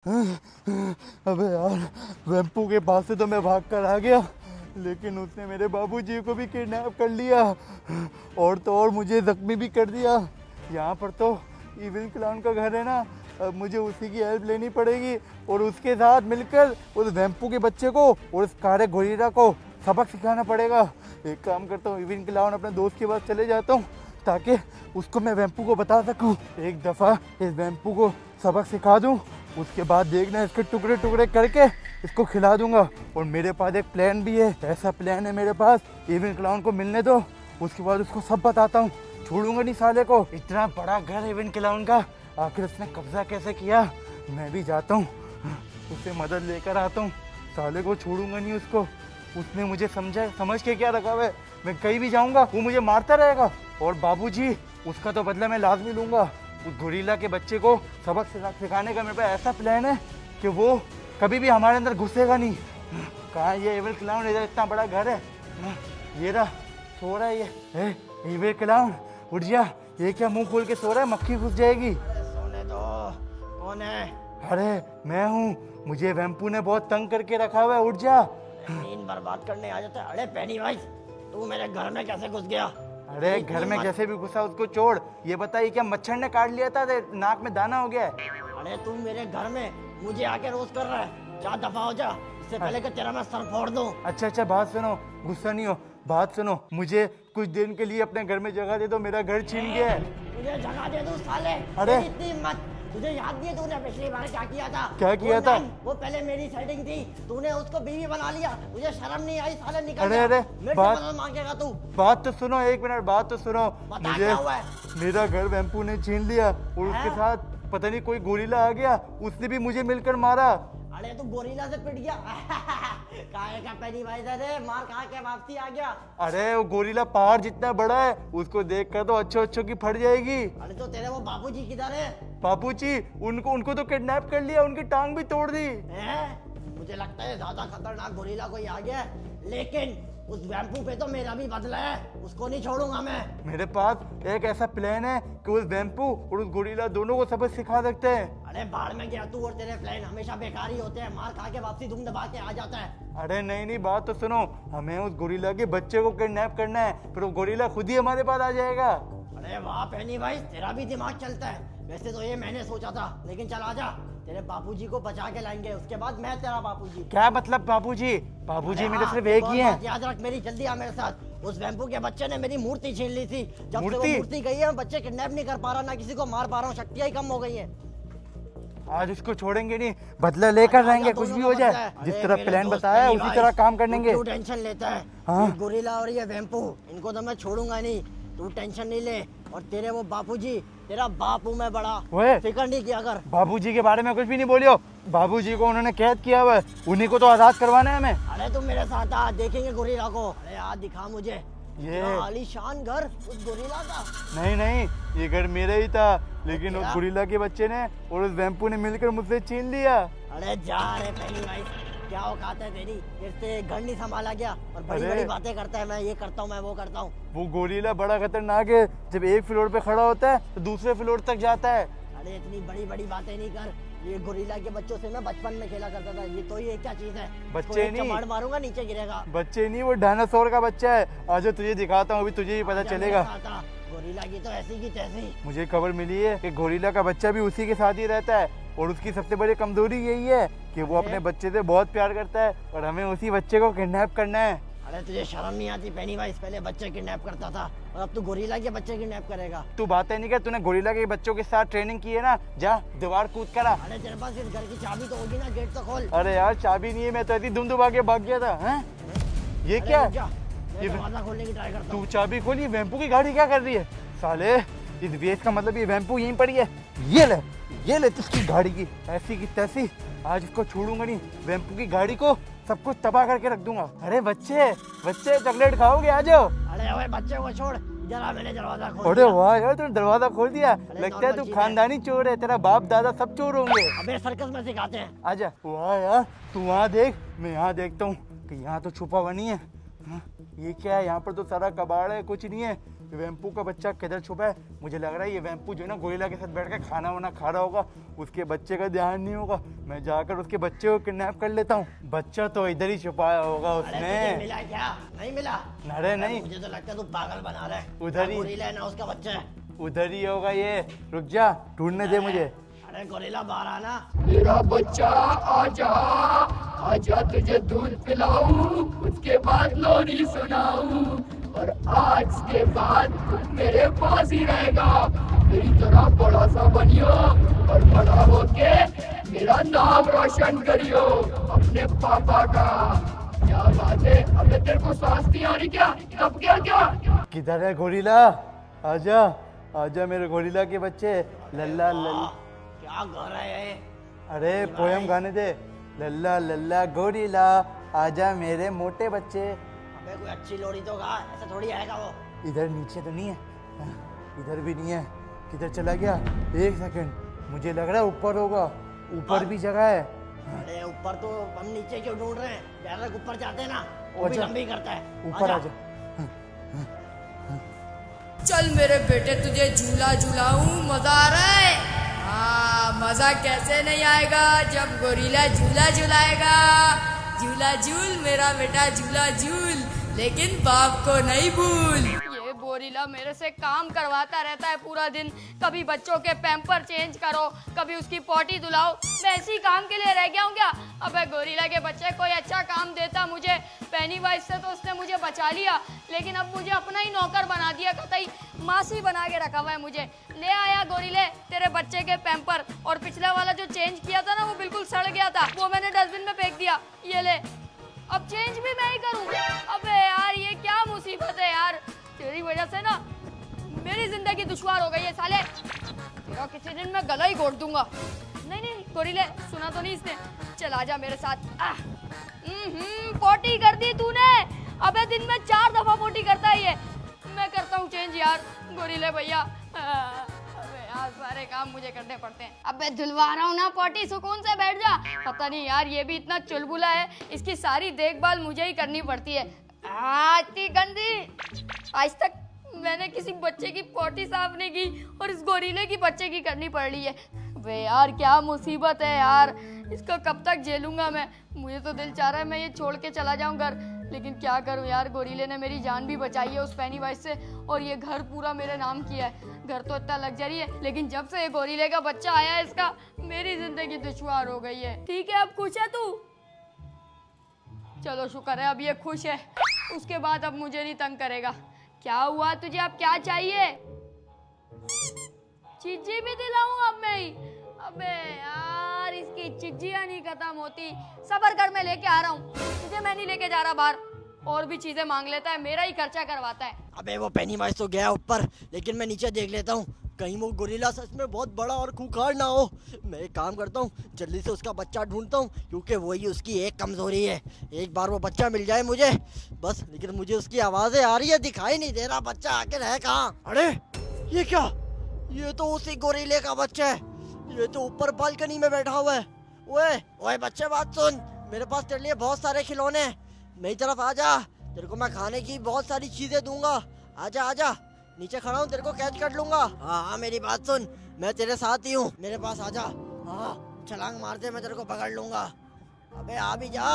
अबे यार, वेम्पू के पास से तो मैं भाग कर आ गया, लेकिन उसने मेरे बाबूजी को भी किडनैप कर लिया और तो और मुझे जख्मी भी कर दिया। यहाँ पर तो इविल क्लाउन का घर है ना, अब मुझे उसी की हेल्प लेनी पड़ेगी और उसके साथ मिलकर उस वेम्पू के बच्चे को और उस कारे गोरिल्ला को सबक सिखाना पड़ेगा। एक काम करता हूँ, इविल क्लाउन अपने दोस्त के पास चले जाता हूँ ताकि उसको मैं वेम्पू को बता सकूँ। एक दफ़ा इस वेम्पू को सबक सिखा दूँ, उसके बाद देखना इसके टुकड़े टुकड़े करके इसको खिला दूंगा। और मेरे पास एक प्लान भी है, ऐसा प्लान है मेरे पास, इविल क्लाउन को मिलने दो, उसके बाद उसको सब बताता हूँ। छोड़ूंगा नहीं साले को। इतना बड़ा घर इविल क्लाउन का, आखिर उसने कब्जा कैसे किया। मैं भी जाता हूँ, उससे मदद लेकर आता हूँ। साले को छोड़ूंगा नहीं उसको। उसने मुझे समझ के क्या रखा हुआ है, मैं कहीं भी जाऊँगा वो मुझे मारता रहेगा। और बाबूजी, उसका तो बदला मैं लाजमी लूँगा। उस गोरिल्ला के बच्चे को सबक सिखाने का मेरे पास ऐसा प्लान है कि वो कभी भी हमारे अंदर घुसेगा नहीं। कहाँ ये इविल क्लाउन, इधर इतना बड़ा घर है, ये रहा, सो रहा है ये। इविल क्लाउन उठ जा, ये क्या मुंह खोल के सो रहा है, मक्खी घुस जाएगी। सोने दो। कौन है? अरे मैं हूँ, मुझे वेम्पू ने बहुत तंग करके रखा हुआ है, उठ जा। नींद बर्बाद करने आ जाता है। अरे पेनी भाई, तू मेरे घर में कैसे घुस गया? अरे घर में कैसे भी घुसा उसको छोड़। ये बताइए क्या मच्छर ने काट लिया था, नाक में दाना हो गया है? अरे तू मेरे घर में मुझे आके रोज कर रहा है, जा दफा हो जा, इससे पहले कि तेरा मैं सर फोड़ दूं। अच्छा बात सुनो, गुस्सा नहीं हो, बात सुनो। मुझे कुछ दिन के लिए अपने घर में जगह दे दो, मेरा घर छीन गया है। मुझे जगह दे दूं साले? अरे इतनी हिम्मत, तुझे याद नहीं है तूने पिछली बार क्या किया था? क्या किया था? वो पहले मेरी सेटिंग थी, तूने उसको बीवी बना लिया, तुझे शर्म नहीं आई? साले निकल अरे जा। अरे मेरे से मदद मांगेगा तू? बात तो सुनो, एक मिनट बात तो सुनो। बता क्या हुआ है? मेरा घर वेम्पू ने छीन लिया और उसके साथ पता नहीं कोई गोरिल्ला आ गया, उसने भी मुझे मिलकर मारा। अरे तू गोरिल्ला से पिट गया? काहे का पेनी भाई दे, मार खा के वापसी आ गया। अरे वो गोरिल्ला पहाड़ जितना बड़ा है, उसको देखकर तो अच्छों की फट जाएगी। अरे तो तेरे वो बाबूजी किधर है? बाबूजी उनको तो किडनैप कर लिया, उनकी टांग भी तोड़ दी। मुझे लगता है ज्यादा खतरनाक गोरिल्ला कोई आ गया, लेकिन उस वेम्पू पे तो मेरा भी बदला है, उसको नहीं छोड़ूंगा मैं। मेरे पास एक ऐसा प्लान है कि उस वेम्पू और उस गोरिल्ला दोनों को सबक सिखा सकते हैं। अरे बाढ़ में गया तू, और तेरे प्लान हमेशा बेकार ही होते हैं, मार खा के वापसी धूम दबा के आ जाता है। अरे नहीं बात तो सुनो, हमें उस गोरिल्ला के बच्चे को किडनैप करना है, फिर वो गोरिल्ला खुद ही हमारे पास आ जाएगा। अरे वाह पेनी भाई, तेरा भी दिमाग चलता है। वैसे तो ये मैंने सोचा था, लेकिन चल आजा, तेरे बापूजी को बचा के लाएंगे, उसके बाद मैं तेरा बापूजी। क्या मतलब बापूजी? बापूजी मेरे सिर्फ एक ही हैं। याद रख मेरी, जल्दी आ मेरे साथ। उस वेम्पू के बच्चे ने मेरी मूर्ति छीन ली थी, जब से वो मूर्ति गई है मैं बच्चे किडनैप नहीं कर पा रहा, ना किसी को मार पा रहा हूँ, शक्तियाँ ही कम हो गई हैं। आज उसको छोड़ेंगे नहीं, बदला लेकर रहेंगे, कुछ भी हो जाए। जिस तरह प्लान बताया है उसी तरह काम करेंगे। तू टेंशन लेता है? हाँ? गोरिल्ला और ये वेम्पू, इनको तो मैं छोड़ूंगा नहीं, तू टेंशन नहीं ले। और तेरे वो बापूजी, तेरा बाप हूँ मैं बड़ा, फिक्र नहीं किया कर। बाबूजी के बारे में कुछ भी नहीं बोलियो, बाबूजी को उन्होंने कैद किया हुआ है, उन्हीं को तो आजाद करवाना है हमें। अरे तुम मेरे साथ आ, देखेंगे गोरिल्ला को। अरे यार दिखा मुझे ये आलीशान घर उस गोरिल्ला का। नहीं, ये घर मेरा ही था, लेकिन उस गोरिल्ला के बच्चे ने और उस वेम्पू ने मिलकर मुझसे छीन लिया। अरे जा रे पहली भाई, क्या औकात है तेरी, इससे घर नहीं संभाला गया और बड़ी बड़ी बातें करता है, मैं ये करता हूँ, मैं वो करता हूँ। वो गोरिल्ला बड़ा खतरनाक है, जब एक फ्लोर पे खड़ा होता है तो दूसरे फ्लोर तक जाता है। अरे इतनी बड़ी बड़ी बातें नहीं कर, ये गोरिल्ला के बच्चों से मैं बचपन में खेला करता था, ये तो ये क्या चीज है? बच्चे नहीं, चमाड़ मारूंगा नीचे गिरेगा। बच्चे नहीं, वो डायनासोर का बच्चा है। आज तुझे दिखाता हूँ, अभी तुझे ही पता चलेगा। गोरिल्ला की तो ऐसी की तैसी। मुझे खबर मिली है कि गोरिल्ला का बच्चा भी उसी के साथ ही रहता है और उसकी सबसे बड़ी कमजोरी यही है कि वो अपने बच्चे से बहुत प्यार करता है और हमें उसी बच्चे को किडनैप करना है। अरे तुझे शर्म नहीं आती पेनी भाई? पहले बच्चे किडनैप करता था और अब तू गोरिल्ला के बच्चे किडनैप करेगा? तू बातें नहीं कर, तूने गोरिल्ला के बच्चों के साथ ट्रेनिंग की है ना, जा दीवार कूद करा। अरे तेरे पास इस घर की चाबी तो होगी ना, गेट तो खोल। अरे यार चाबी नहीं है, मैं तो ऐसी दुम दुबा के भाग गया था। हैं? ये क्या? ये दरवाजा खोलने की ट्राई करता हूं। तू चाबी खोली, वेम्पू की गाड़ी क्या कर रही है? साले इस वेस का मतलब ये वेम्पू यहीं पड़ी है। ये ले तुझकी गाड़ी की ऐसी की तैसी, आज इसको छोड़ूंगा नहीं, वेम्पू की गाड़ी को सब कुछ तबाह करके रख दूंगा। अरे बच्चे चॉकलेट खाओगे? आ जाओ। अरे ओए बच्चे को छोड़, जरा मैंने दरवाजा खोल दिया। अरे वाह यार, तूने दरवाजा खोल दिया, लगता है तू खानदानी चोर है, तेरा बाप दादा सब चोर होंगे। अबे सर्कस में सिखाते हैं। आजा। वाह यार, तू वहाँ देख, मैं यहाँ देखता हूँ कि यहाँ तो छुपा हुआ नहीं है। ये क्या है? यहाँ पर तो सारा कबाड़ है, कुछ नहीं है। वेम्पू का बच्चा किधर छुपा है? मुझे लग रहा है ये वेम्पू जो है ना गोरिल्ला के साथ बैठ के खाना वाना खा रहा होगा, उसके बच्चे का ध्यान नहीं होगा। मैं जाकर उसके बच्चे को किडनैप कर लेता हूँ। बच्चा तो इधर ही छुपाया होगा उसने। मिला क्या? नहीं मिला? अरे नहीं, मुझे तो लगता है तू पागल बना रहा है। उधर ही गोरिल्ला है ना उसका बच्चा है, उधर ही होगा ये। रुक जा, ढूंढने दे मुझे। अरे गोरिल्ला बाहर आना। मेरा बच्चा आजा, आजा तुझे दूध पिलाऊं, उसके बाद लोरी सुनाऊं, और आज के बाद तुम मेरे पास ही रहेगा। मेरी तरह बड़ा सा बनियो और बड़ा होके मेरा नाम रोशन करियो अपने पापा का। क्या बात है? अबे तेरे को सांस नहीं आ रही क्या? तब क्या क्या? किधर है गोरिल्ला? आजा, आजा मेरे गोरिल्ला के बच्चे। लल्ला लल्ला, क्या गा रहा है? अरे पोयम गाने दे। लल्ला लल्ला गोरिल्ला, आजा मेरे मोटे बच्चे। अबे कोई अच्छी लोरी तो गा, ऐसा थोड़ी आएगा वो। इधर नीचे तो नहीं है, इधर भी नहीं है। किधर चला गया? एक सेकंड, मुझे लग रहा है ऊपर होगा। ऊपर भी जगह है। अरे ऊपर तो हम नीचे क्यों ढूंढ रहे हैं? डायरेक्ट ऊपर जाते हैं ना, वो भी अच्छा, लंबी करता है। ऊपर आजा। चल मेरे बेटे तुझे झूला झूलाऊं, मजा आ रहा है? हाँ, मजा कैसे नहीं आएगा जब गोरिल्ला झूला झूलाएगा। झूला झूल मेरा बेटा, झूला झूल, लेकिन बाप को नहीं भूल। ये गोरिल्ला मेरे से काम करवाता रहता है पूरा दिन। कभी बच्चों के पैम्पर चेंज करो, कभी उसकी पॉटी धुलाओ। मैं इसी काम के लिए रह गया हूँ क्या? अबे गोरिल्ला के बच्चे कोई अच्छा काम देता मुझे। पेनीवाइज से तो उसने मुझे बचा लिया, लेकिन अब मुझे अपना ही नौकर बना दिया। कतई मासी बना के रखा हुआ है मुझे। ले आया गोरिल्ले तेरे बच्चे के पैम्पर, और पिछला वाला जो चेंज किया था ना वो बिल्कुल सड़ गया था, वो मैंने डस्टबिन में फेंक दिया। ये ले, अब चेंज भी मैं ही करूँ? अबे यार ये क्या मुसीबत है यार। तेरी वजह से ना मेरी जिंदगी दुश्वार हो गई है साले। तेरा किसी दिन मैं गला ही घोट दूंगा। नहीं नहीं गोरिल्ले, सुना तो नहीं इसने? चल आजा मेरे साथ। पोटी कर दी तूने। अबे दिन में 4 दफा पोटी करता है ये। मैं करता हूँ चेंज यार गोरिल्ले भैया। अबे यार सारे काम मुझे करने पड़ते हैं। अबे धुलवा रहा हूँ ना पोटी, सुकून से बैठ जा। पता नहीं यार ये भी इतना चुलबुला है, इसकी सारी देखभाल मुझे ही करनी पड़ती है। इतनी गंदी, आज तक मैंने किसी बच्चे की पोटी साफ नहीं की, और इस गोरिल्ले की बच्चे की करनी पड़ रही है। वे यार क्या मुसीबत है यार, इसको कब तक झेलूंगा मैं। मुझे तो दिल चाह रहा है मैं ये छोड़ के चला जाऊं घर, लेकिन क्या करूं यार, गोरिल्ले ने मेरी जान भी बचाई है उस पेनीवाइज से, और ये घर पूरा मेरे नाम किया है। घर तो इतना लग्जरी है, लेकिन जब से ये गोरिल्ले का बच्चा आया है इसका, मेरी जिंदगी दुश्वार हो गई है। ठीक है अब खुश है तू? चलो शुक्र है अब ये खुश है, उसके बाद अब मुझे नहीं तंग करेगा। क्या हुआ तुझे, अब क्या चाहिए? चिज्जी भी दिलाऊं अब मैं ही? अबे यार इसकी चिज्जियां नहीं खत्म होती। सबर कर, मैं लेके आ रहा हूँ तुझे, मैं नहीं लेके जा रहा बाहर। और भी चीजें मांग लेता है, मेरा ही खर्चा करवाता है। अबे वो पेनीवाइज तो गया ऊपर, लेकिन मैं नीचे देख लेता हूँ, कहीं वो गोरिल्ला सच में बहुत बड़ा और खूंखार ना हो। मैं एक काम करता हूँ, जल्दी से उसका बच्चा ढूंढता हूँ, क्योंकि वही उसकी एक कमजोरी है। एक बार वो बच्चा मिल जाए मुझे बस, लेकिन मुझे उसकी आवाजें आ रही है, दिखाई नहीं दे रहा बच्चा आखिर है कहाँ। अरे ये क्या, ये तो उसी गोरिल्ले का बच्चा है। ये तो ऊपर बालकनी में बैठा हुआ है। ओए बच्चे बात सुन, मेरे पास तेरे लिए बहुत सारे खिलौने हैं, मेरी तरफ आ जा। तेरे को मैं खाने की बहुत सारी चीजें दूंगा। आजा आजा, नीचे खड़ा हूँ, तेरे को कैच कर लूंगा। हाँ मेरी बात सुन, मैं तेरे साथ ही हूँ, मेरे पास आजा। हाँ छलांग मार दे, मैं तेरे को पकड़ लूंगा। अबे आ भी जा।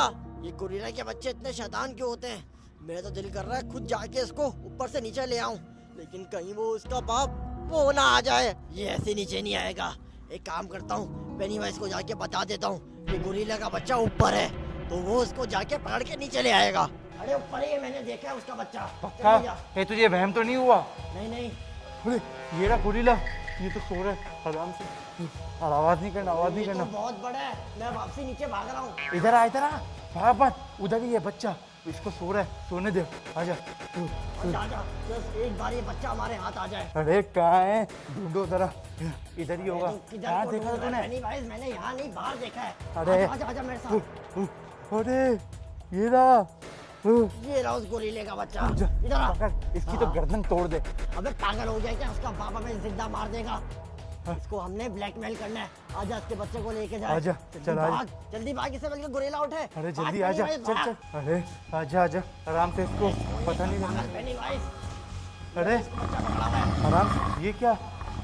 ये गोरिल्ला के बच्चे इतने शैतान क्यों होते हैं? मेरा तो दिल कर रहा है खुद जाके इसको ऊपर से नीचे ले आऊं, लेकिन कहीं वो उसका बाप वो ना आ जाए। ये ऐसे नीचे नहीं आएगा। एक काम करता हूँ, पेनीवाइज को जाके बता देता हूँ कि गोरिल्ला का बच्चा ऊपर है, तो वो उसको जाके पकड़ के नीचे ले आएगा। अरे ऊपर ही है, मैंने देखा है उसका बच्चा। पक्का? कहीं तुझे वहम तो नहीं हुआ? नहीं। अरे ये रहा गोरिल्ला, ये तो सो रहा है आराम से। और आवाज नहीं करना, आवाज नहीं करना। तो बहुत बड़ा है, मैं वापसी नीचे भाग रहा हूँ। इधर आ, इधर आ, भाग मत, उधर ही है बच्चा, इसको सो रहा है, सोने दे। आजा आजा, बस एक बार ये बच्चा हमारे हाथ आ जाए। अरे कहाँ है, ढूंढो जरा, इधर ही होगा। कहाँ देखा था तूने? मैंने यहाँ नहीं बाहर देखा है। अरे आजा मेरे साथ। अरे ये रहा, ये रहा उस गोरिल्ले का बच्चा। इधर आ, इसकी तो गर्दन तोड़ दे। अबे पागल हो गया क्या? उसका पापा में जिंदा मार देगा। इसको हमने ब्लैकमेल करना है। आजा इसके बच्चे को लेके जा। आजा चल, आजा जल्दी भाग, इससे बल्कि गोरिल्ला उठे। अरे जल्दी आजा, चल चल। अरे आजा आजा, आराम से, इसको पता नहीं लगना। अरे आराम, ये क्या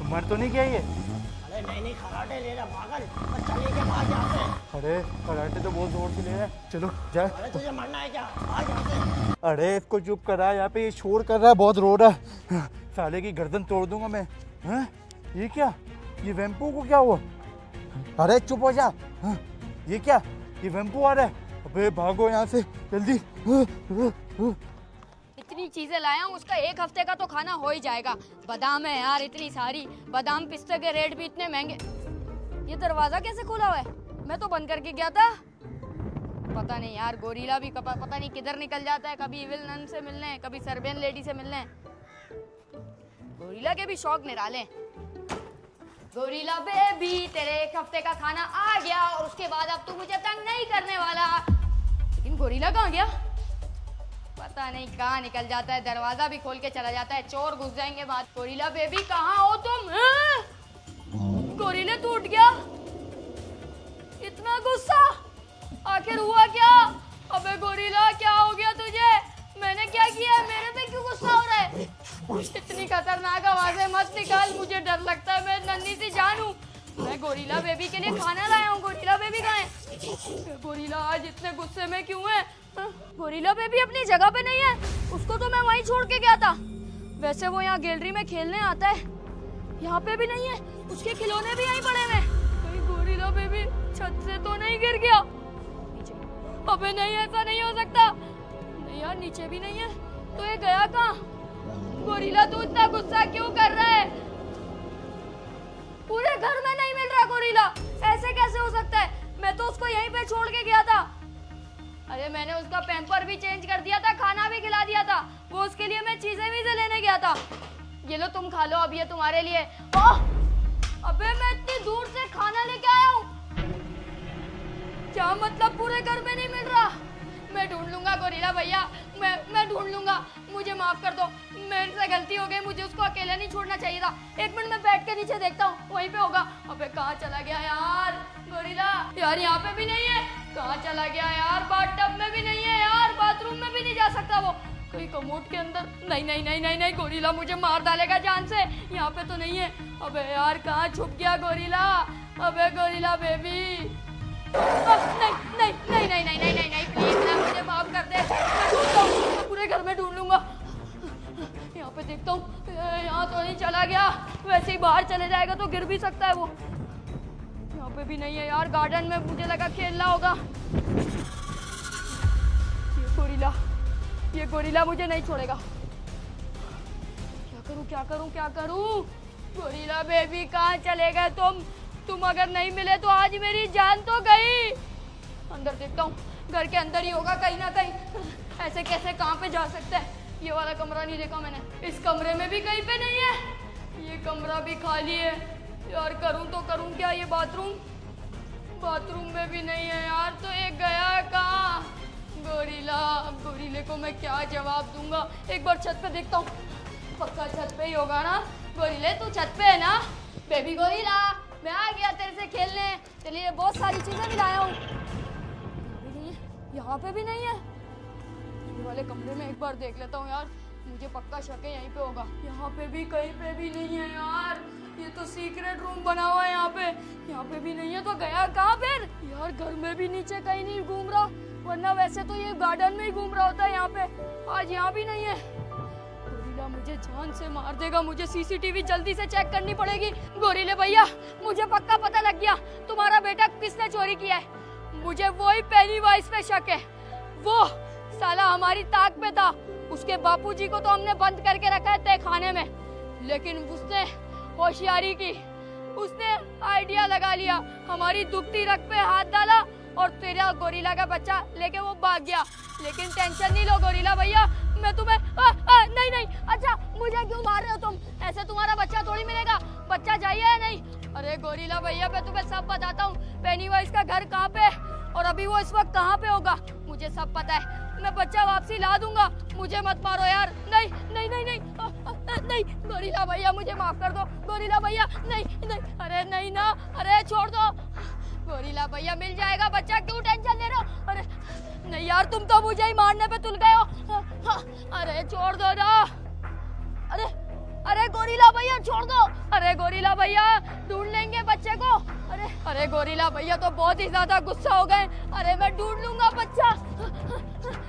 मर तो नहीं गया ये? अरे नहीं खराटे ले रहा पागल, बस चले के भाग यहाँ से। अरे कराटे तो बहुत जोर से ले रहा है, चलो जाए। अरे तुझे मरना है क्या? भाग यहाँ से। अरे इसको चुप करा, यहाँ पे ये शोर कर रहा है, बहुत रो रहा है। साले की गर्दन तोड़ दूंगा मैं। हैं? ये क्या? ये वेम्पू को क्या हुआ? अरे चुप हो जा। हाँ, ये क्या? ये वेम्पू आ रहा है। अबे भागो यहाँ से जल्दी। इतनी चीजें लाया हूँ, उसका 1 हफ्ते का तो खाना हो ही जाएगा। बादाम है यार इतनी सारी, बादाम पिस्ते के रेट भी इतने महंगे। ये दरवाजा कैसे खुला हुआ है? मैं तो बंद करके गया था। पता नहीं यार, गोरिल्ला भी पता नहीं किधर निकल जाता है, कभी इविल नन से मिलने, कभी सर्बियन लेडी से मिलने। गोरिल्ला के भी शौक निराले। गोरिल्ला बेबी, तेरे 1 हफ्ते का खाना आ गया और उसके बाद अब तू मुझे तंग नहीं करने वाला। लेकिन गोरिल्ला कहाँ गया? पता नहीं कहाँ निकल जाता है, दरवाजा भी खोल के चला जाता है, चोर घुस जाएंगे बाद। गोरिल्ला बेबी कहाँ हो तुम? गोरिल्ला टूट गया, इतना गुस्सा, आखिर हुआ क्या? अबे गोरिल्ला क्या हो गया तुझे? मैंने क्या किया है? मेरे पे क्यों गुस्सा हो रहा है? इतनी खतरनाक आवाजें मत निकाल, मुझे डर लगता है, मैं नन्ही सी जान हूँ। मैं गोरिल्ला बेबी के लिए खाना लाया हूँ। गोरिल्ला बेबी कहाँ है? गोरिल्ला आज इतने गुस्से में क्यों है? गोरिल्ला बेबी अपनी जगह पे नहीं है, उसको तो मैं वहीं छोड़ के गया था। वैसे वो यहाँ गैलरी में खेलने आता है, यहाँ पे भी नहीं है, उसके खिलौने भी यहीं पड़े हुए। कहीं गोरिल्ला बेबी छत से तो नहीं गिर गया? नीचे? अबे नहीं, ऐसा नहीं हो सकता। नहीं यार, नीचे भी नहीं है, तो ये गया कहाँ? गोरिल्ला तू इतना गुस्सा क्यों कर रहा है? पूरे घर में नहीं मिल रहा गोरिल्ला, ऐसे कैसे हो सकता है? मैं तो उसको यहीं पे छोड़ के गया था। अरे मैंने उसका पैम्पर भी चेंज कर दिया था, खाना भी खिला दिया था, वो उसके लिए मैं चीजें भी लेने गया था। ये लो तुम खा लो, अब ये तुम्हारे लिए। अबे मैं इतनी दूर से खाना लेके आया हूँ, क्या मतलब पूरे घर में नहीं मिल रहा? मैं ढूंढ लूंगा गोरिल्ला भैया, मैं ढूंढ लूंगा, मुझे माफ कर दो, मेरे से गलती हो गई, मुझे उसको अकेला नहीं छोड़ना चाहिए था। 1 मिनट में बैठ के नीचे देखता हूँ, वहीं पे होगा। अबे कहाँ चला गया यार गोरिल्ला? यार यहाँ पे भी नहीं है, कहाँ चला गया यार? बाथटब में भी नहीं है यार, बाथरूम में भी नहीं जा सकता वो, कहीं कमोड के अंदर? नहीं नहीं नहीं नहीं नहीं, गोरिल्ला मुझे मार डालेगा जान से, यहाँ पे तो नहीं है। अबे यार कहाँ छुप गया गोरिल्ला? अबे गोरिल्ला बेबी, नहीं नहीं नहीं नहीं नहीं नहीं नहीं प्लीज ना, मुझे माफ कर दे, मैं ढूंढता हूँ, मैं पूरे घर में ढूंढ लूंगा। यहाँ पे देखता हूँ, यहाँ तो नहीं चला गया, वैसे ही बाहर चले जाएगा तो गिर भी सकता है वो। यहाँ पे भी नहीं है यार, गार्डन में मुझे लगा खेल रहा होगा। ये गोरिल्ला मुझे नहीं छोड़ेगा। क्या करूँ? गोरिल्ला बेबी कहाँ चले गए तुम अगर नहीं मिले तो आज मेरी जान तो गई। अंदर देखता हूँ, घर के अंदर ही होगा कहीं ना कहीं, ऐसे कैसे कहाँ पे जा सकता है? ये वाला कमरा नहीं देखा मैंने, इस कमरे में भी कहीं पे नहीं है, ये कमरा भी खाली है। यार करूँ तो करूँ क्या? ये बाथरूम में भी नहीं है यार, तो ये गया कहाँ? गोरिल्ले को मैं क्या जवाब दूंगा? एक बार छत पे देखता हूँ, पक्का छत पे ही होगा ना। गोरिल्ले तू छत पे है ना? बेबी गोरिल्ला मैं आ गया तेरे से खेलने, तेरे लिए बहुत सारी चीजें भी लाया हूँ। यहाँ पे भी नहीं है, ये वाले कमरे में एक बार देख लेता हूँ यार, मुझे पक्का शक है यहीं पे होगा। यहाँ पे भी कहीं पे भी नहीं है यार, ये तो सीक्रेट रूम बना हुआ है यहाँ पे भी नहीं है, तो गया कहाँ फिर? यार घर में भी नीचे कहीं नहीं घूम रहा, वरना वैसे तो ये गार्डन में ही घूम रहा होता है यहाँ पे, आज यहाँ भी नहीं है। गोरिल्ला मुझे जान से मार देगा, मुझे सीसीटीवी जल्दी से चेक करनी पड़ेगी। गोरिल्ले भैया मुझे पक्का पता लग गया तुम्हारा बेटा किसने चोरी किया है, मुझे वही पेनीवाइज पे शक है। वो साला हमारी ताक पे था, उसके बापूजी को तो हमने बंद करके रखा है तहखाने में, लेकिन उसने होशियारी की, उसने आइडिया लगा लिया, हमारी दुखती रग पे हाथ डाला और तेरा गोरिल्ला का बच्चा लेके वो भाग गया। लेकिन टेंशन नहीं लो गोरिल्ला भैया, मैं तुम्हें नहीं, अच्छा मुझे क्यों मार रहे हो तुम? ऐसे तुम्हारा बच्चा थोड़ी मिलेगा, बच्चा चाहिए या नहीं? अरे गोरिल्ला भैया मैं तुम्हें सब बताता हूँ, पेनीवाइज का घर कहाँ पे और अभी वो इस वक्त कहाँ पे होगा, मुझे सब पता है। मैं बच्चा वापसी ला दूंगा, मुझे मत मारो यार। नहीं गोरिल्ला भैया मुझे माफ कर दो, गोरिल्ला भैया नहीं, अरे नहीं ना, अरे छोड़ दो गोरिल्ला भैया, मिल जाएगा बच्चा, क्यों टेंशन ले रहे हो? अरे नहीं यार, तुम तो मुझे ही मारने पे तुल गए हो। अरे छोड़ दो ना, अरे अरे गोरिल्ला भैया छोड़ दो। अरे गोरिल्ला भैया ढूंढ लेंगे बच्चे को। अरे गोरिल्ला भैया तो बहुत ही ज्यादा गुस्सा हो गए। अरे मैं ढूंढ लूंगा बच्चा।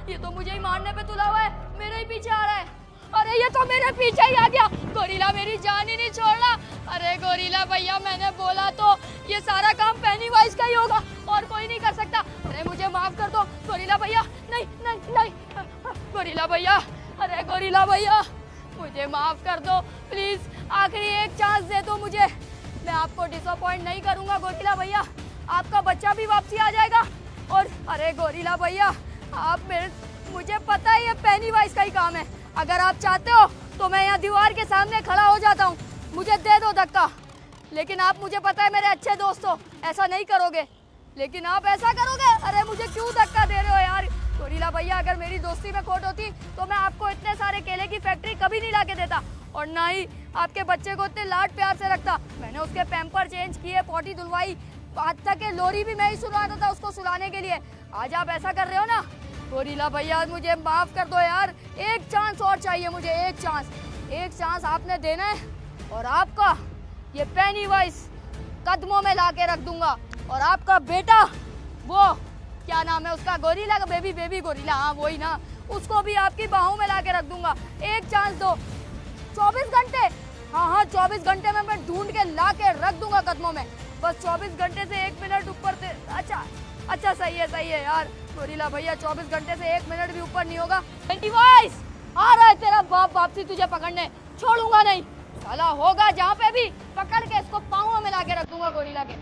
ये तो मुझे ही मारने पे तुला हुआ है, मेरे ही पीछे आ रहा है। अरे ये तो मेरे पीछे ही आ गया। गोरिल्ला मेरी जान ही नहीं छोड़ रहा। अरे गोरिल्ला भैया मैंने बोला तो ये सारा काम पेनीवाइज का ही होगा और कोई नहीं कर सकता। अरे मुझे माफ कर दो गोरिल्ला भैया। नहीं नहीं नहीं गोरिल्ला भैया, अरे गोरिल्ला भैया मुझे माफ कर दो प्लीज, आखिरी एक चांस दे दो मुझे। मैं आपको डिसअपॉइंट नहीं करूंगा गोरिल्ला भैया, आपका बच्चा भी वापसी आ जाएगा। और अरे गोरिल्ला भैया आप मुझे पता है ये पेनीवाइज का ही काम है। अगर आप चाहते हो तो मैं यहाँ दीवार के सामने खड़ा हो जाता हूँ, मुझे दे दो धक्का। लेकिन आप, मुझे पता है मेरे अच्छे दोस्त हो, ऐसा नहीं करोगे, लेकिन आप ऐसा करोगे। अरे मुझे क्यों धक्का दे रहे हो यार गोरिल्ला भैया? अगर मेरी दोस्ती में खोट होती तो मैं आपको इतने सारे केले की फैक्ट्री कभी नहीं ला के देता, और ना ही आपके बच्चे को इतने लाड प्यार से रखता। मैंने उसके पैम्पर चेंज किए, पॉटी धुलवाई, आज तक के लोरी भी मैं ही सुलाता था उसको सुलाने के लिए। आज आप ऐसा कर रहे हो ना गोरिल्ला भैया, मुझे माफ कर दो यार। एक चांस और चाहिए मुझे, एक चांस आपने देना है और आपका ये पेनीवाइज कदमों में ला के रख दूंगा। और आपका बेटा, वो क्या नाम है उसका, गोरिल्ला का बेबी गोरिल्ला, हाँ वही ना, उसको भी आपकी बाहों में ला के रख दूंगा। एक चांस दो। 24 घंटे, हाँ 24 घंटे में मैं ढूंढ के ला के रख दूंगा कदमों में। बस 24 घंटे से 1 मिनट ऊपर से। अच्छा सही है यार गोरिल्ला भैया, 24 घंटे से 1 मिनट भी ऊपर नहीं होगा। पेनीवाइज आ रहा है तेरा बाप वापसी तुझे पकड़ने, छोड़ूंगा नहीं साला। होगा जहाँ पे भी पकड़ के इसको पाँव में ला के रख दूंगा गोरिल्ला के।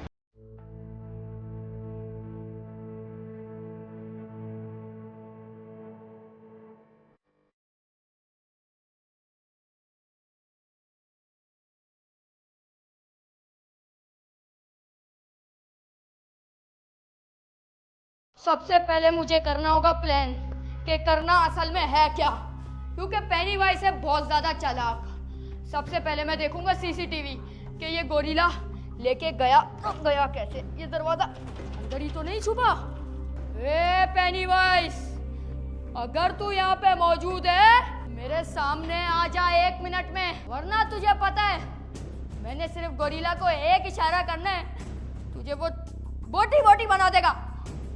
सबसे पहले मुझे करना होगा प्लान कि करना असल में है क्या, क्योंकि पेनीवाइज है बहुत ज्यादा चालाक। सबसे पहले मैं देखूंगा सीसीटीवी कि ये गोरिल्ला लेके गया कैसे। ये दरवाजा अंदर ही तो नहीं छुपा। ए पेनीवाइज, अगर तू यहाँ पे मौजूद है मेरे सामने आ जा 1 मिनट में, वरना तुझे पता है मैंने सिर्फ गोरिल्ला को एक इशारा करना है, तुझे वो बोटी बना देगा।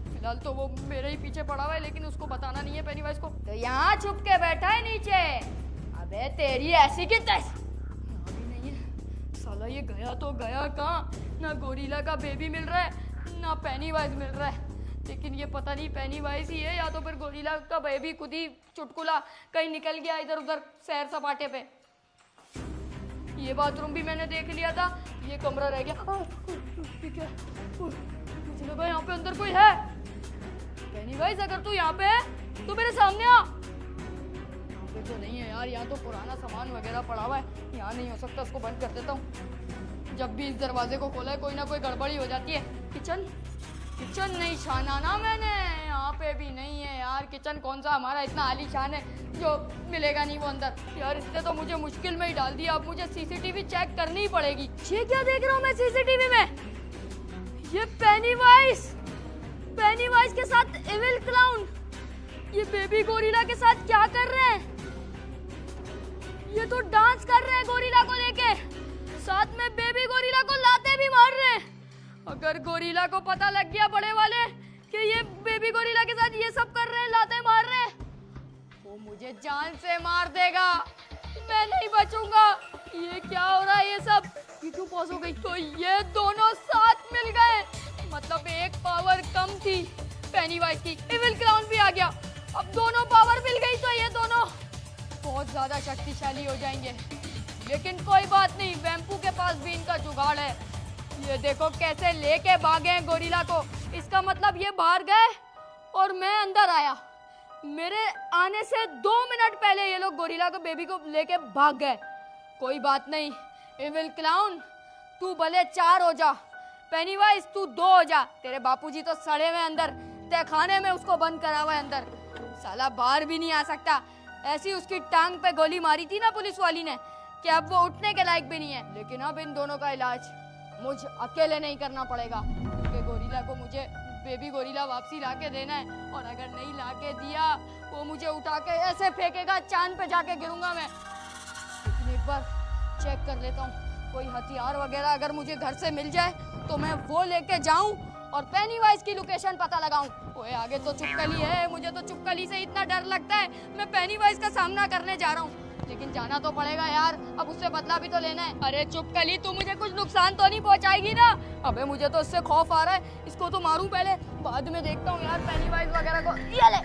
फिलहाल तो वो मेरे ही पीछे पड़ा हुआ है, लेकिन उसको बताना नहीं है पेनीवाइज को। तो यहाँ छुप के बैठा है नीचे। अबे तेरी ऐसी की तैसी। अभी नहीं है साला, ये गया तो गया कहाँ? ना गोरिल्ला का बेबी मिल रहा है ना पेनीवाइज मिल रहा है। लेकिन ये पता नहीं पेनीवाइज ही है या तो फिर गोरिल्ला का बेबी खुद ही चुटकुला कहीं निकल गया इधर उधर सैर सपाटे पे। ये बाथरूम भी मैंने देख लिया था, ये कमरा रह गया। मुझे लगा यहाँ पे अंदर कोई है। पेनीवाइज अगर तू यहाँ पे है तो मेरे सामने आ। यहाँ पे तो नहीं है यार, यहाँ तो पुराना सामान वगैरह पड़ा हुआ है, यहाँ नहीं हो सकता। उसको बंद कर देता हूँ। जब भी इस दरवाजे को खोला है कोई ना कोई गड़बड़ी हो जाती है। किचन नहीं छाना ना मैंने, यहाँ पे भी नहीं है यार। किचन कौन सा हमारा इतना आलीशान है जो मिलेगा नहीं वो अंदर। यार इसने तो मुझे मुश्किल में ही डाल दिया। अब मुझे सीसीटीवी चेक करनी ही पड़ेगी। ये क्या देख रहा हूँ मैं सीसीटीवी में? ये पेनीवाइज के साथ एविल क्लाउन, ये बेबी गोरिल्ला के साथ क्या कर रहे हैं? ये तो डांस कर रहे हैं गोरिल्ला को लेके, साथ में बेबी गोरिल्ला को लाते भी मार रहे हैं। अगर गोरिल्ला को पता लग गया बड़े वाले कि ये बेबी गोरिल्ला के साथ ये सब कर रहे हैं, लाते मार रहे हैं, वो मुझे जान से मार देगा। मैं नहीं बचूंगा। ये क्या हो रहा है? ये सब ये क्यों पॉज हो गई? तो ये दोनों साथ मिल गए, मतलब एक पावर कम थी पेनीवाइज की, एविल क्लाउन भी आ गया। अब दोनों पावर मिल गई तो ये दोनों बहुत ज्यादा शक्तिशाली हो जाएंगे। लेकिन कोई बात नहीं, वेम्पू के पास भी इनका जुगाड़ है। ये देखो कैसे लेके भागे हैं गोरिल्ला को। इसका मतलब ये बाहर गए और मैं अंदर आया। मेरे आने से 2 मिनट पहले ये लोग गोरिल्ला को बेबी को लेके भाग गए। कोई बात नहीं, एविल क्लाउन तू भले 4 हो जा, पेनीवाइज तू 2 हो जा। तेरे बापूजी तो सड़े हुए अंदर, तहखाने में उसको बंद करा हुआ है अंदर, साला बाहर भी नहीं आ सकता। ऐसी उसकी टांग पे गोली मारी थी ना पुलिस वाली ने कि अब वो उठने के लायक भी नहीं है। लेकिन अब इन दोनों का इलाज मुझ अकेले नहीं करना पड़ेगा, क्योंकि गोरिल्ला को मुझे बेबी गोरिल्ला वापसी ला के देना है। और अगर नहीं ला के दिया वो मुझे उठा के ऐसे फेंकेगा, चांद पे जाके गिरूंगा मैं। लेकिन एक बार चेक कर लेता हूँ कोई हथियार वगैरह अगर मुझे घर से मिल जाए तो मैं वो लेके जाऊं और पेनीवाइज की लोकेशन पता लगाऊं। ओए आगे तो चुपकली है, मुझे तो चुपकली से इतना डर लगता है। मैं पेनीवाइज का सामना करने जा रहा हूँ, लेकिन जाना तो पड़ेगा यार, अब उससे बदला भी तो लेना है। अरे चुपकली, तू मुझे कुछ नुकसान तो नहीं पहुँचाएगी ना? अबे मुझे तो इससे खौफ आ रहा है, इसको तो मारूं पहले, बाद में देखता हूँ यार पेनीवाइज वगैरह को। ये ले,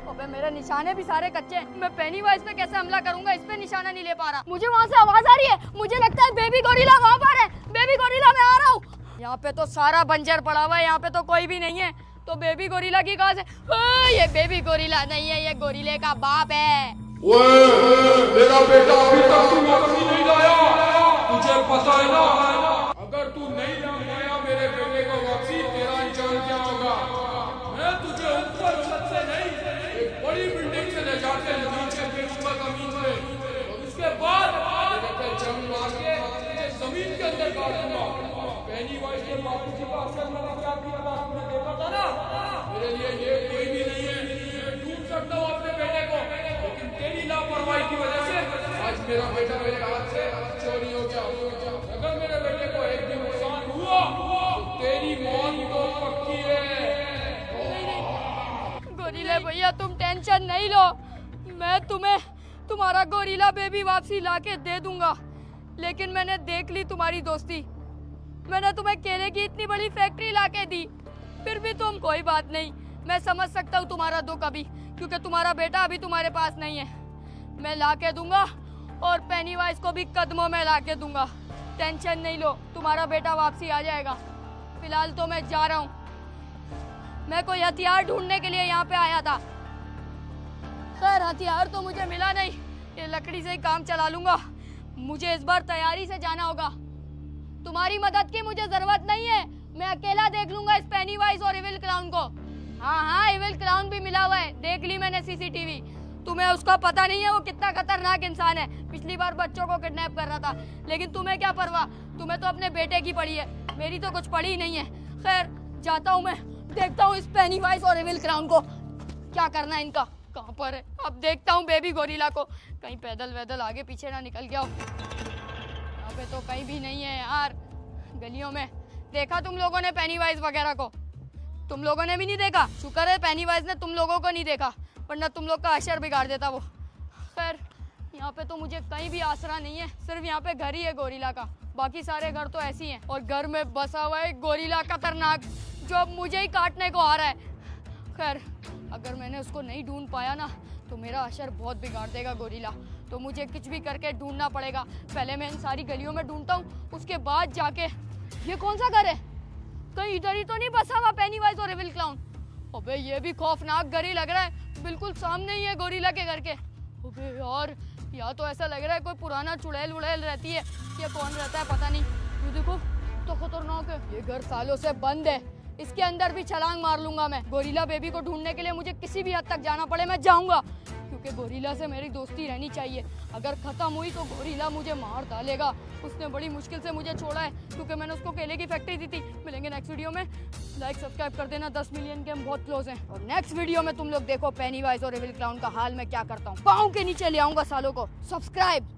अबे मेरे निशाने भी सारे कच्चे हैं, मैं पेनीवाइज पे कैसे हमला करूंगा? इस पे निशाना नहीं ले पा रहा। मुझे वहाँ से आवाज आ रही है, मुझे लगता है बेबी गोरिल्ला वहाँ पर है। बेबी गोरिल्ला, मैं आ रहा हूँ। यहाँ पे तो सारा बंजर पड़ा हुआ है, यहाँ पे तो कोई भी नहीं है, तो बेबी गोरिल्ला की कहाँ से? ये बेबी गोरिल्ला नहीं है, ये गोरिल्ले का बाप है। मेरा बेटा अभी तक तू वापसी नहीं लाया, तुझे पता है ना? अगर तू नहीं लाया मेरे बेटे को वापसी, तेरा अंजाम क्या होगा? मैं तुझे ऊपर छत से नहीं, एक बड़ी बिल्डिंग से ले जाके नीचे फेंकूंगा जमीन में, और उसके बाद तेरे पे जंग मार के तुझे जमीन के अंदर डाल दूंगा। पेनीवाइज के बापूजी का असर मैंने क्या किया था, तुमने देखा था ना? मेरे लिए ये कोई भी नहीं है, मैं ढूंढ सकता हूँ अपने बेटे को, लेकिन तेरी लापरवाही की वजह से आज मेरा बेटा मेरे हाथ से चोरी हो गया। अगर मेरे बेटे को एक भी नुकसान हुआ तो तेरी मौत तो पक्की है। गोरिल्ला भैया तुम टेंशन नहीं लो, मैं तुम्हें तुम्हारा गोरिल्ला बेबी वापसी लाके दे दूंगा। लेकिन मैंने देख ली तुम्हारी दोस्ती, मैंने तुम्हें केले की इतनी बड़ी फैक्ट्री लाके दी, फिर भी तुम, कोई बात नहीं, मैं समझ सकता हूँ तुम्हारा दुख अभी, क्योंकि तुम्हारा बेटा अभी तुम्हारे पास नहीं है। मैं लाके दूंगा और पेनीवाइज को भी कदमों में लाके दूंगा, टेंशन नहीं लो, तुम्हारा बेटा वापसी आ जाएगा। फिलहाल तो मैं जा रहा हूँ, मैं कोई हथियार ढूंढने के लिए यहाँ पे आया था। खैर हथियार तो मुझे मिला नहीं, ये लकड़ी से ही काम चला लूंगा। मुझे इस बार तैयारी से जाना होगा, तुम्हारी मदद की मुझे जरूरत नहीं है, मैं अकेला देख लूंगा इस पेनीवाइज और इविल क्लाउन को। हाँ, इविल क्लाउन भी मिला हुआ है, देख ली मैंने सीसीटीवी। तुम्हें उसका पता नहीं है वो कितना खतरनाक इंसान है, पिछली बार बच्चों को किडनैप कर रहा था, लेकिन तुम्हें क्या परवाह, तुम्हें तो अपने बेटे की पड़ी है, मेरी तो कुछ पड़ी नहीं है। खैर जाता हूँ मैं, देखता हूँ इस पेनीवाइज और इविल क्लाउन को क्या करना है, इनका कहाँ पर है। अब देखता हूँ बेबी गोरिल्ला को, कहीं पैदल वैदल आगे पीछे ना निकल गया हो। यहाँ पे तो कहीं भी नहीं है यार, गलियों में देखा तुम लोगों ने पेनीवाइज वगैरह को? तुम लोगों ने भी नहीं देखा, शुक्र है पेनीवाइज ने तुम लोगों को नहीं देखा, वरना तुम लोग का अशर बिगाड़ देता वो। खैर यहाँ पे तो मुझे कहीं भी आसरा नहीं है, सिर्फ यहाँ पे घर ही है गोरिल्ला का, बाकी सारे घर तो ऐसे ही हैं। और घर में बसा हुआ है गोरिल्ला खतरनाक, जो अब मुझे ही काटने को आ रहा है। खैर अगर मैंने उसको नहीं ढूंढ पाया ना तो मेरा अशर बहुत बिगाड़ देगा गोरिल्ला, तो मुझे कुछ भी करके ढूंढना पड़ेगा। पहले मैं इन सारी गलियों में ढूंढता हूँ, उसके बाद जाके। ये कौन सा घर है? कहीं इधर ही तो नहीं बसा हुआ पेनीवाइज और इविल क्लाउन? अबे ये भी खौफनाक घर ही लग रहा है, बिल्कुल सामने ही है गोरिल्ला के घर के। अबे यार या तो ऐसा लग रहा है कोई पुराना चुड़ैल वुड़ैल रहती है, ये कौन रहता है पता नहीं। ये देखो तो खतरनाक है, ये घर सालों से बंद है, इसके अंदर भी छलांग मार लूंगा मैं। गोरिल्ला बेबी को ढूंढने के लिए मुझे किसी भी हद तक जाना पड़े मैं जाऊंगा, क्योंकि गोरिल्ला से मेरी दोस्ती रहनी चाहिए। अगर खत्म हुई तो गोरिल्ला मुझे मार डालेगा, उसने बड़ी मुश्किल से मुझे छोड़ा है क्योंकि मैंने उसको केले की फैक्ट्री दी थी। मिलेंगे नेक्स्ट वीडियो में, लाइक सब्सक्राइब कर देना, 10 मिलियन के हम बहुत क्लोज हैं। और नेक्स्ट वीडियो में तुम लोग देखो पेनीवाइज और इविल क्लाउन का हाल मैं क्या करता हूँ, पाँव के नीचे ले आऊंगा सालों को। सब्सक्राइब।